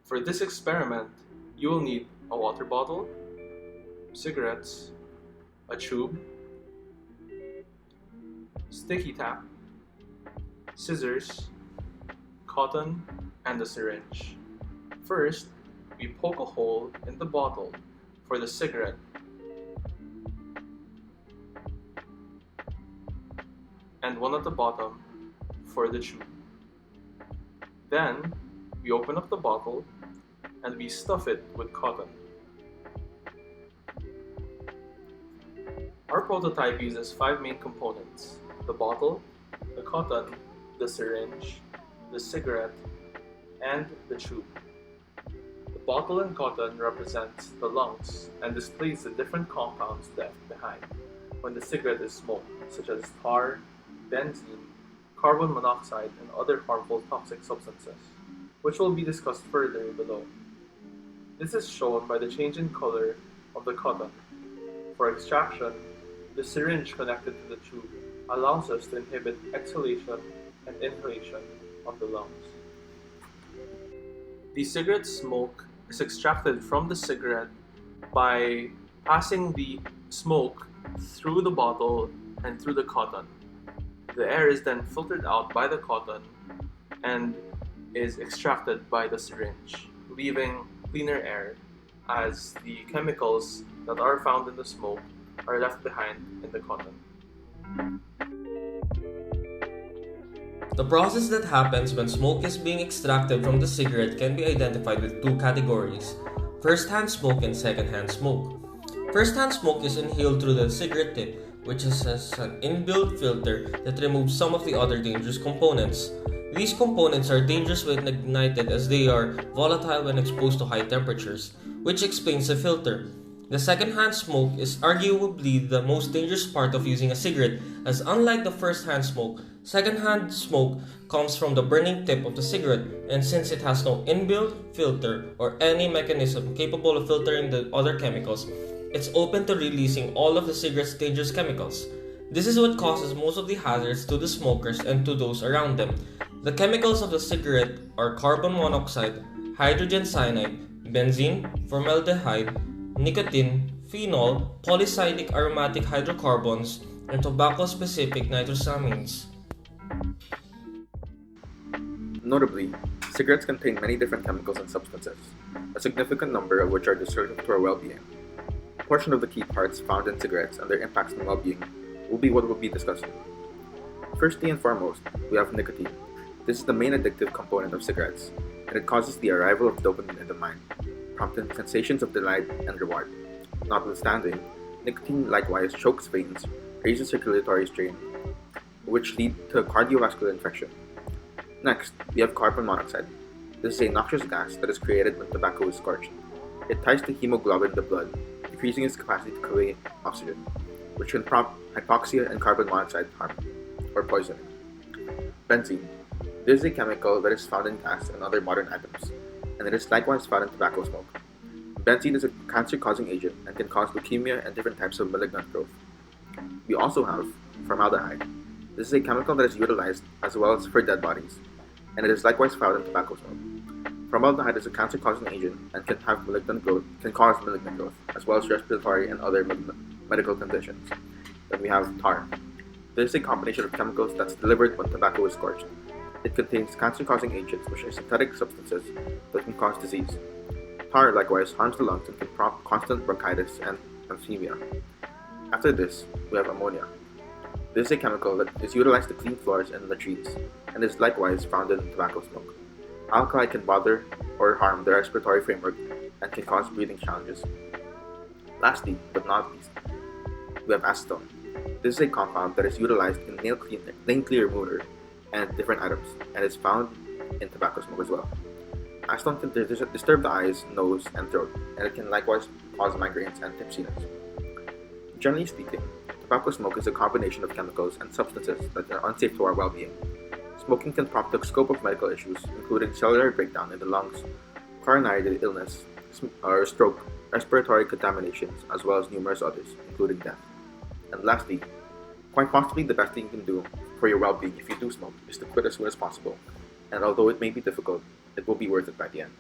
For this experiment, you will need a water bottle, cigarettes, a tube, sticky tack, scissors, cotton, and a syringe. First, we poke a hole in the bottle for the cigarette and one at the bottom for the tube. Then, we open up the bottle and we stuff it with cotton. Our prototype uses 5 main components: the bottle, the cotton, the syringe, the cigarette, and the tube. The bottle and cotton represents the lungs and displays the different compounds left behind when the cigarette is smoked, such as tar, benzene, carbon monoxide, and other harmful toxic substances, which will be discussed further below. This is shown by the change in color of the cotton. For extraction, the syringe connected to the tube allows us to inhibit exhalation and inhalation of the lungs. The cigarette smoke is extracted from the cigarette by passing the smoke through the bottle and through the cotton. The air is then filtered out by the cotton and is extracted by the syringe, leaving cleaner air as the chemicals that are found in the smoke are left behind in the cotton. The process that happens when smoke is being extracted from the cigarette can be identified with 2 categories: first-hand smoke and second-hand smoke. First-hand smoke is inhaled through the cigarette tip, which has an inbuilt filter that removes some of the other dangerous components. These components are dangerous when ignited as they are volatile when exposed to high temperatures, which explains the filter. The second-hand smoke is arguably the most dangerous part of using a cigarette, as unlike the first-hand smoke, second-hand smoke comes from the burning tip of the cigarette, and since it has no inbuilt filter or any mechanism capable of filtering the other chemicals, it's open to releasing all of the cigarette's dangerous chemicals. This is what causes most of the hazards to the smokers and to those around them. The chemicals of the cigarette are carbon monoxide, hydrogen cyanide, benzene, formaldehyde, nicotine, phenol, polycyclic aromatic hydrocarbons, and tobacco-specific nitrosamines. Notably, cigarettes contain many different chemicals and substances, a significant number of which are destructive to our well-being. A portion of the key parts found in cigarettes and their impacts on well-being will be what we'll be discussing. Firstly and foremost, we have nicotine. This is the main addictive component of cigarettes, and it causes the arrival of dopamine in the mind, prompting sensations of delight and reward. Notwithstanding, nicotine likewise chokes veins, raises circulatory strain, which lead to cardiovascular infection. Next, we have carbon monoxide. This is a noxious gas that is created when tobacco is scorched. It ties to hemoglobin in the blood, decreasing its capacity to convey oxygen, which can prompt hypoxia and carbon monoxide harm, or poisoning. Benzene. This is a chemical that is found in gas and other modern items, and it is likewise found in tobacco smoke. Benzene is a cancer-causing agent and can cause leukemia and different types of malignant growth. We also have formaldehyde. This is a chemical that is utilized as well as for dead bodies, and it is likewise found in tobacco smoke. Formaldehyde is a cancer-causing agent and can cause malignant growth, as well as respiratory and other medical conditions. Then we have tar. This is a combination of chemicals that's delivered when tobacco is scorched. It contains cancer-causing agents, which are synthetic substances that can cause disease. Tar likewise harms the lungs and can prompt constant bronchitis and emphysema. After this, we have ammonia. This is a chemical that is utilized to clean floors and latrines, and is likewise found in tobacco smoke. Alkali can bother or harm the respiratory framework and can cause breathing challenges. Lastly, but not least, we have acetone. This is a compound that is utilized in nail cleaner remover and different items, and is found in tobacco smoke as well. Acetone can disturb the eyes, nose, and throat, and it can likewise cause migraines and tipsiness. Generally speaking, tobacco smoke is a combination of chemicals and substances that are unsafe to our well-being. Smoking can prompt a scope of medical issues, including cellular breakdown in the lungs, coronary illness, or stroke, respiratory contaminations, as well as numerous others, including death. And lastly, quite possibly the best thing you can do for your well-being if you do smoke is to quit as soon as possible, and although it may be difficult, it will be worth it by the end.